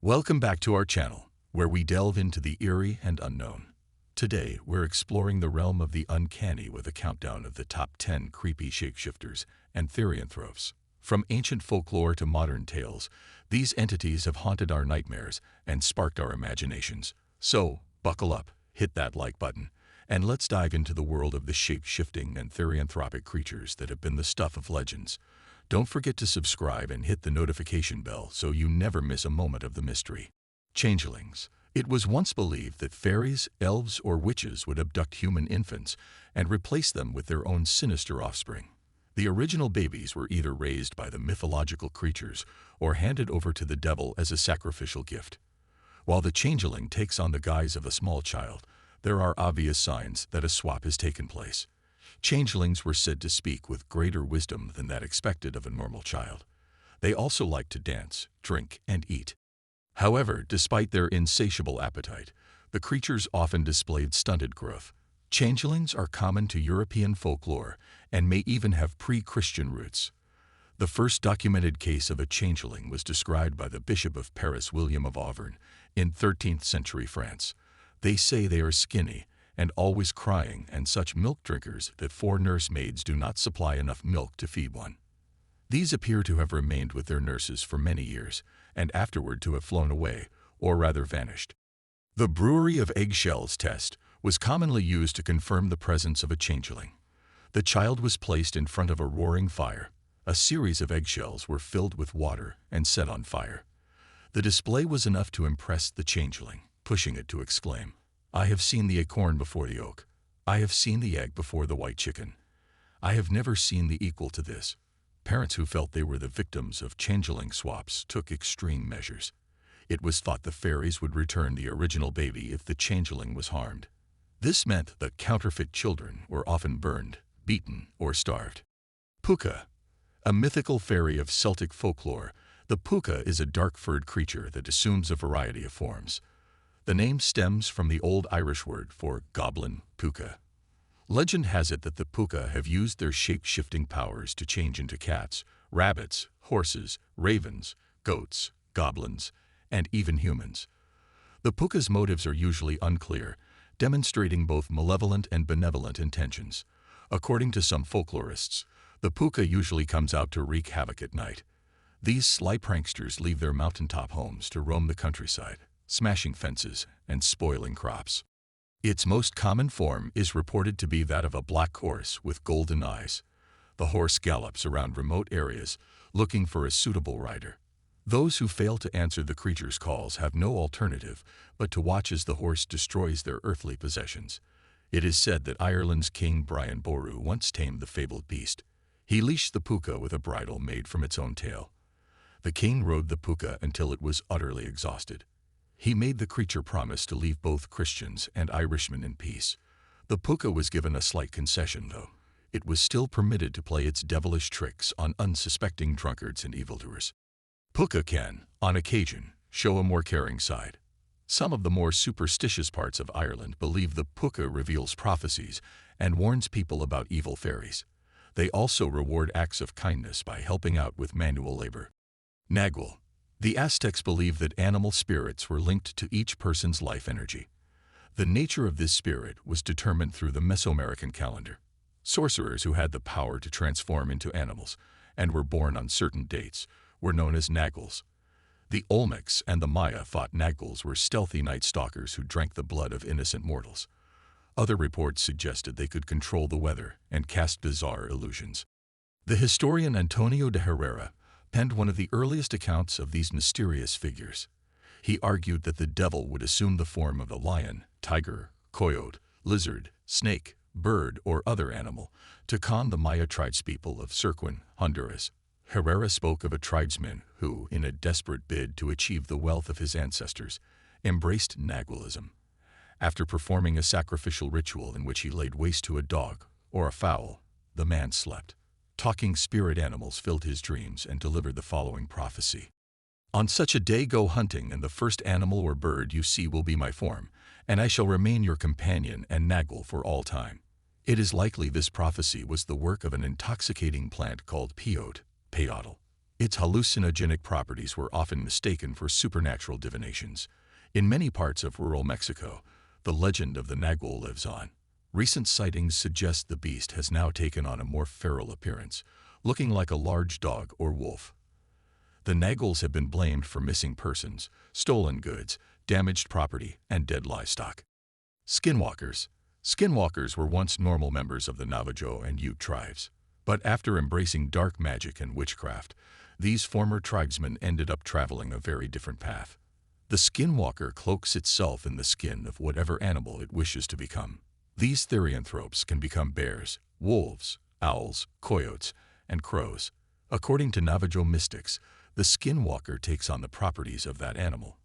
Welcome back to our channel, where we delve into the eerie and unknown. Today, we're exploring the realm of the uncanny with a countdown of the top 10 creepy shapeshifters and therianthropes. From ancient folklore to modern tales, these entities have haunted our nightmares and sparked our imaginations. So, buckle up, hit that like button, and let's dive into the world of the shape-shifting and therianthropic creatures that have been the stuff of legends. Don't forget to subscribe and hit the notification bell so you never miss a moment of the mystery. Changelings. It was once believed that fairies, elves, or witches would abduct human infants and replace them with their own sinister offspring. The original babies were either raised by the mythological creatures or handed over to the devil as a sacrificial gift. While the changeling takes on the guise of a small child, there are obvious signs that a swap has taken place. Changelings were said to speak with greater wisdom than that expected of a normal child. They also like to dance, drink, and eat. However, despite their insatiable appetite, the creatures often displayed stunted growth. Changelings are common to European folklore and may even have pre-Christian roots. The first documented case of a changeling was described by the Bishop of Paris, William of Auvergne, in 13th century France. They say they are skinny and always crying and such milk drinkers that 4 nursemaids do not supply enough milk to feed one. These appear to have remained with their nurses for many years, and afterward to have flown away, or rather vanished. The Brewery of Eggshells test was commonly used to confirm the presence of a changeling. The child was placed in front of a roaring fire. A series of eggshells were filled with water and set on fire. The display was enough to impress the changeling, pushing it to exclaim, "I have seen the acorn before the oak. I have seen the egg before the white chicken. I have never seen the equal to this." Parents who felt they were the victims of changeling swaps took extreme measures. It was thought the fairies would return the original baby if the changeling was harmed. This meant that counterfeit children were often burned, beaten, or starved. Puka. A mythical fairy of Celtic folklore, the Puka is a dark-furred creature that assumes a variety of forms. The name stems from the Old Irish word for goblin, Puka. Legend has it that the Puka have used their shape-shifting powers to change into cats, rabbits, horses, ravens, goats, goblins, and even humans. The Puka's motives are usually unclear, demonstrating both malevolent and benevolent intentions. According to some folklorists, the Puka usually comes out to wreak havoc at night. These sly pranksters leave their mountaintop homes to roam the countryside, smashing fences and spoiling crops. Its most common form is reported to be that of a black horse with golden eyes. The horse gallops around remote areas, looking for a suitable rider. Those who fail to answer the creature's calls have no alternative but to watch as the horse destroys their earthly possessions. It is said that Ireland's King Brian Boru once tamed the fabled beast. He leashed the Puka with a bridle made from its own tail. The king rode the Puka until it was utterly exhausted. He made the creature promise to leave both Christians and Irishmen in peace. The Puka was given a slight concession, though. It was still permitted to play its devilish tricks on unsuspecting drunkards and evildoers. Puka can, on occasion, show a more caring side. Some of the more superstitious parts of Ireland believe the Puka reveals prophecies and warns people about evil fairies. They also reward acts of kindness by helping out with manual labor. Nagual. The Aztecs believed that animal spirits were linked to each person's life energy. The nature of this spirit was determined through the Mesoamerican calendar. Sorcerers who had the power to transform into animals and were born on certain dates were known as Naguals. The Olmecs and the Maya thought Naguals were stealthy night stalkers who drank the blood of innocent mortals. Other reports suggested they could control the weather and cast bizarre illusions. The historian Antonio de Herrera penned one of the earliest accounts of these mysterious figures. He argued that the devil would assume the form of a lion, tiger, coyote, lizard, snake, bird, or other animal to con the Maya tribespeople of Sircuin, Honduras. Herrera spoke of a tribesman who, in a desperate bid to achieve the wealth of his ancestors, embraced Nagualism. After performing a sacrificial ritual in which he laid waste to a dog or a fowl, the man slept. Talking spirit animals filled his dreams and delivered the following prophecy. "On such a day go hunting, and the first animal or bird you see will be my form, and I shall remain your companion and Nagual for all time." It is likely this prophecy was the work of an intoxicating plant called peyote, Its hallucinogenic properties were often mistaken for supernatural divinations. In many parts of rural Mexico, the legend of the Nagual lives on. Recent sightings suggest the beast has now taken on a more feral appearance, looking like a large dog or wolf. The Naguals have been blamed for missing persons, stolen goods, damaged property, and dead livestock. Skinwalkers. Skinwalkers were once normal members of the Navajo and Ute tribes. But after embracing dark magic and witchcraft, these former tribesmen ended up traveling a very different path. The skinwalker cloaks itself in the skin of whatever animal it wishes to become. These therianthropes can become bears, wolves, owls, coyotes, and crows. According to Navajo mystics, the skinwalker takes on the properties of that animal.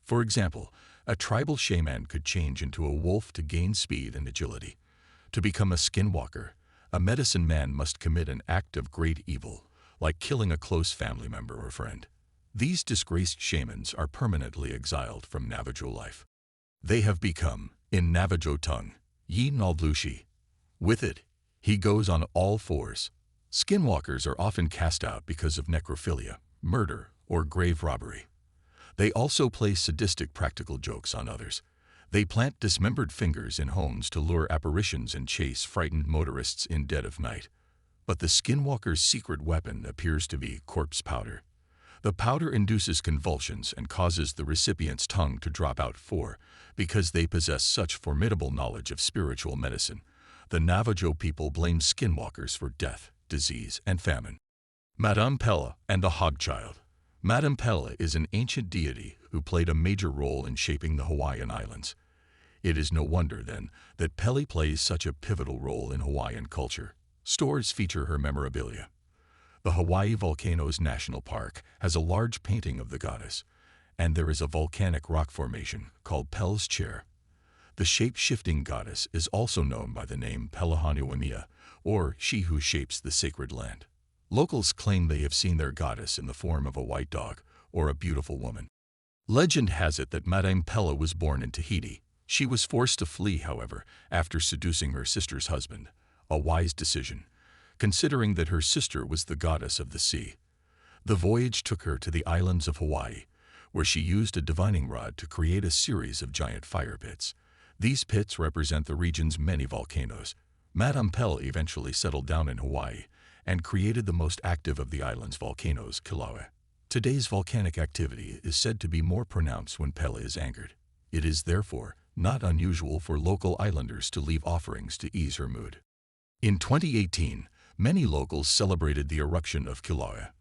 For example, a tribal shaman could change into a wolf to gain speed and agility. To become a skinwalker, a medicine man must commit an act of great evil, like killing a close family member or friend. These disgraced shamans are permanently exiled from Navajo life. They have become, in Navajo tongue, Yi Naldlushi. With it, he goes on all fours. Skinwalkers are often cast out because of necrophilia, murder, or grave robbery. They also play sadistic practical jokes on others. They plant dismembered fingers in homes to lure apparitions and chase frightened motorists in dead of night. But the skinwalker's secret weapon appears to be corpse powder. The powder induces convulsions and causes the recipient's tongue to drop out. Because they possess such formidable knowledge of spiritual medicine, the Navajo people blame skinwalkers for death, disease, and famine. Madame Pella and the Hogchild. Madame Pella is an ancient deity who played a major role in shaping the Hawaiian Islands. It is no wonder, then, that Pella plays such a pivotal role in Hawaiian culture. Stores feature her memorabilia. The Hawaii Volcanoes National Park has a large painting of the goddess, and there is a volcanic rock formation called Pella's Chair. The shape-shifting goddess is also known by the name Pelahaniwania, or she who shapes the sacred land. Locals claim they have seen their goddess in the form of a white dog or a beautiful woman. Legend has it that Madame Pella was born in Tahiti. She was forced to flee, however, after seducing her sister's husband, a wise decision, considering that her sister was the goddess of the sea. The voyage took her to the islands of Hawaii, where she used a divining rod to create a series of giant fire pits. These pits represent the region's many volcanoes. Madame Pella eventually settled down in Hawaii and created the most active of the island's volcanoes, Kilauea. Today's volcanic activity is said to be more pronounced when Pella is angered. It is therefore not unusual for local islanders to leave offerings to ease her mood. In 2018, many locals celebrated the eruption of Kilauea.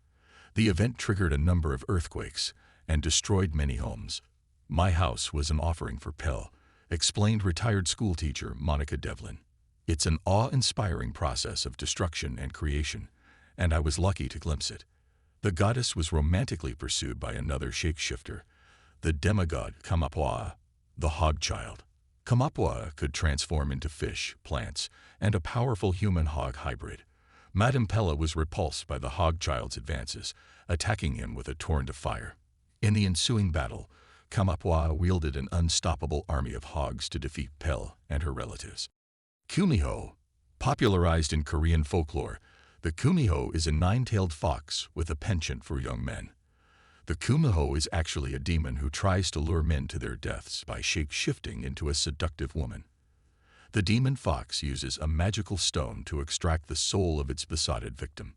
The event triggered a number of earthquakes and destroyed many homes. "My house was an offering for Pella," explained retired schoolteacher Monica Devlin. "It's an awe-inspiring process of destruction and creation, and I was lucky to glimpse it." The goddess was romantically pursued by another shapeshifter, the demigod Kamapua, the hog-child. Kamapua could transform into fish, plants, and a powerful human-hog hybrid. Madame Pella was repulsed by the hog-child's advances, attacking him with a torrent of fire. In the ensuing battle, Kamapua wielded an unstoppable army of hogs to defeat Pella and her relatives. Kumho. Popularized in Korean folklore, the Kumho is a nine-tailed fox with a penchant for young men. The Kumho is actually a demon who tries to lure men to their deaths by shape-shifting into a seductive woman. The demon fox uses a magical stone to extract the soul of its besotted victim.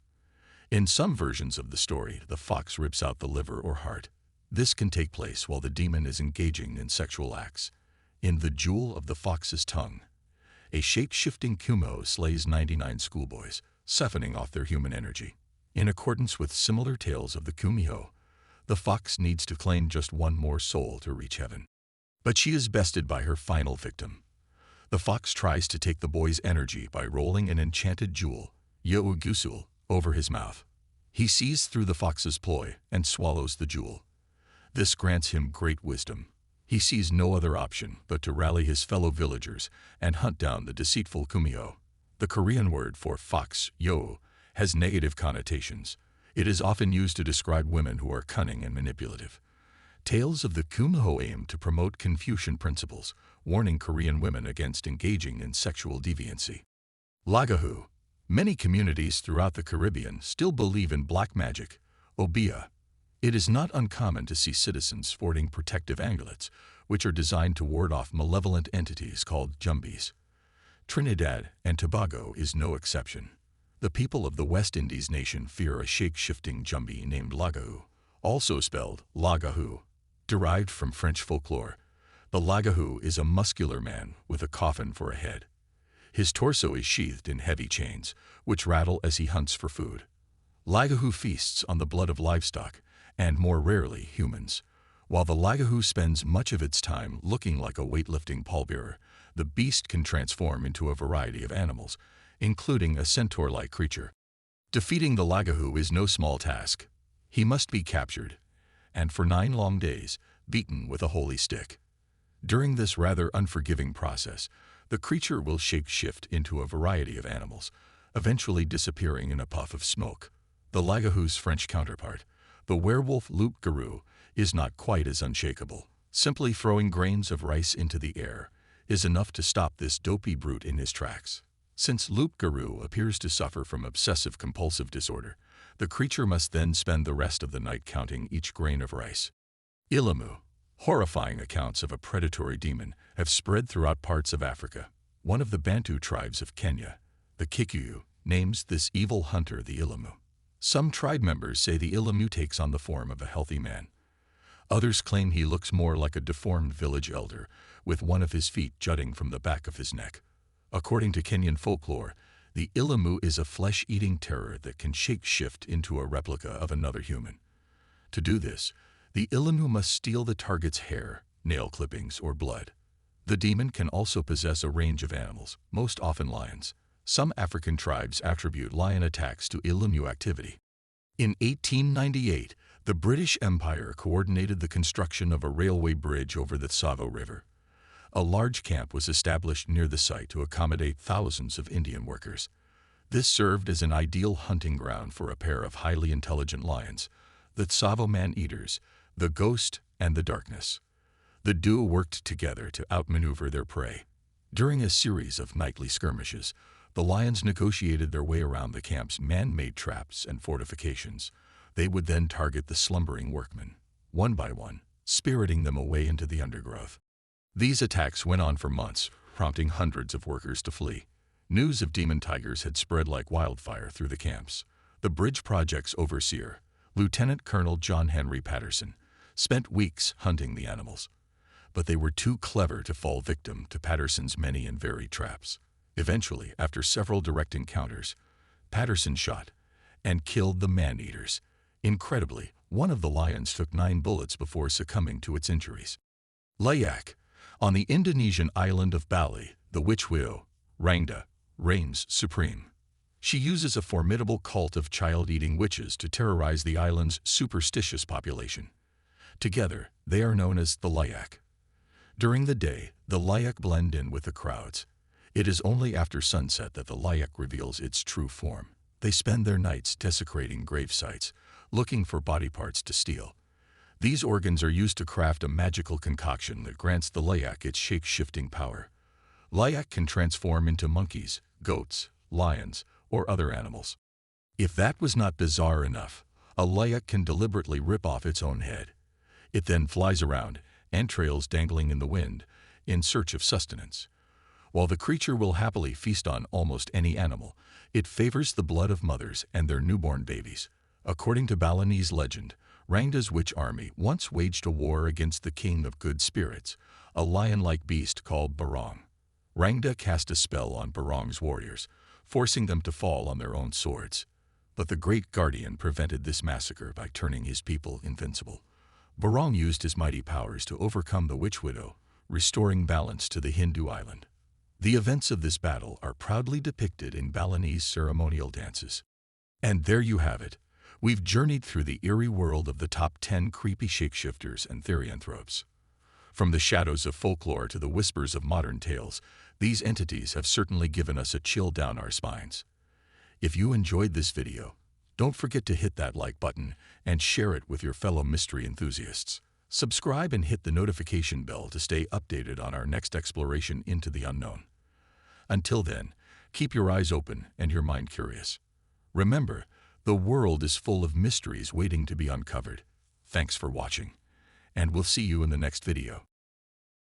In some versions of the story, the fox rips out the liver or heart. This can take place while the demon is engaging in sexual acts. In The Jewel of the Fox's Tongue, a shape-shifting Kumho slays 99 schoolboys, siphoning off their human energy. In accordance with similar tales of the Kumho, the fox needs to claim just one more soul to reach heaven. But she is bested by her final victim. The fox tries to take the boy's energy by rolling an enchanted jewel, Yeugusul, over his mouth. He sees through the fox's ploy and swallows the jewel. This grants him great wisdom. He sees no other option but to rally his fellow villagers and hunt down the deceitful Kumho. The Korean word for fox, yo, has negative connotations. It is often used to describe women who are cunning and manipulative. Tales of the Kumho aim to promote Confucian principles, warning Korean women against engaging in sexual deviancy. Laho. Many communities throughout the Caribbean still believe in black magic, Obia. It is not uncommon to see citizens sporting protective amulets, which are designed to ward off malevolent entities called jumbies. Trinidad and Tobago is no exception. The people of the West Indies nation fear a shape-shifting jumbie named Laho, also spelled Lagahu. Derived from French folklore, the Lagahu is a muscular man with a coffin for a head. His torso is sheathed in heavy chains, which rattle as he hunts for food. Lagahu feasts on the blood of livestock, and more rarely humans. While the Lagahu spends much of its time looking like a weightlifting pallbearer, the beast can transform into a variety of animals, including a centaur-like creature. Defeating the Lagahu is no small task. He must be captured, and for 9 long days, beaten with a holy stick. During this rather unforgiving process, the creature will shape-shift into a variety of animals, eventually disappearing in a puff of smoke. The Lagahu's French counterpart, the werewolf loup-garou, is not quite as unshakable. Simply throwing grains of rice into the air is enough to stop this dopey brute in his tracks. Since loup-garou appears to suffer from obsessive-compulsive disorder, the creature must then spend the rest of the night counting each grain of rice. Ilamu. Horrifying accounts of a predatory demon have spread throughout parts of Africa. One of the Bantu tribes of Kenya, the Kikuyu, names this evil hunter the Ilamu. Some tribe members say the Ilamu takes on the form of a healthy man. Others claim he looks more like a deformed village elder, with one of his feet jutting from the back of his neck. According to Kenyan folklore, the Ilamu is a flesh-eating terror that can shape-shift into a replica of another human. To do this, the Ilamu must steal the target's hair, nail clippings, or blood. The demon can also possess a range of animals, most often lions. Some African tribes attribute lion attacks to Ilamu activity. In 1898, the British Empire coordinated the construction of a railway bridge over the Tsavo River. A large camp was established near the site to accommodate thousands of Indian workers. This served as an ideal hunting ground for a pair of highly intelligent lions, the Tsavo man-eaters, the Ghost and the Darkness. The duo worked together to outmaneuver their prey. During a series of nightly skirmishes, the lions negotiated their way around the camp's man-made traps and fortifications. They would then target the slumbering workmen, one by one, spiriting them away into the undergrowth. These attacks went on for months, prompting hundreds of workers to flee. News of demon tigers had spread like wildfire through the camps. The bridge project's overseer, Lieutenant Colonel John Henry Patterson, spent weeks hunting the animals. But they were too clever to fall victim to Patterson's many and varied traps. Eventually, after several direct encounters, Patterson shot and killed the man-eaters. Incredibly, one of the lions took 9 bullets before succumbing to its injuries. Layak. On the Indonesian island of Bali, the witch widow, Rangda, reigns supreme. She uses a formidable cult of child-eating witches to terrorize the island's superstitious population. Together, they are known as the Layak. During the day, the Layak blend in with the crowds. It is only after sunset that the Layak reveals its true form. They spend their nights desecrating grave sites, looking for body parts to steal. These organs are used to craft a magical concoction that grants the Layak its shape-shifting power. Layak can transform into monkeys, goats, lions, or other animals. If that was not bizarre enough, a Layak can deliberately rip off its own head. It then flies around, entrails dangling in the wind, in search of sustenance. While the creature will happily feast on almost any animal, it favors the blood of mothers and their newborn babies. According to Balinese legend, Rangda's witch army once waged a war against the king of good spirits, a lion-like beast called Barong. Rangda cast a spell on Barong's warriors, forcing them to fall on their own swords. But the great guardian prevented this massacre by turning his people invincible. Barong used his mighty powers to overcome the witch widow, restoring balance to the Hindu island. The events of this battle are proudly depicted in Balinese ceremonial dances. And there you have it. We've journeyed through the eerie world of the top 10 creepy shapeshifters and therianthropes. From the shadows of folklore to the whispers of modern tales, these entities have certainly given us a chill down our spines. If you enjoyed this video, don't forget to hit that like button and share it with your fellow mystery enthusiasts. Subscribe and hit the notification bell to stay updated on our next exploration into the unknown. Until then, keep your eyes open and your mind curious. Remember, The world is full of mysteries waiting to be uncovered. Thanks for watching, and we'll see you in the next video.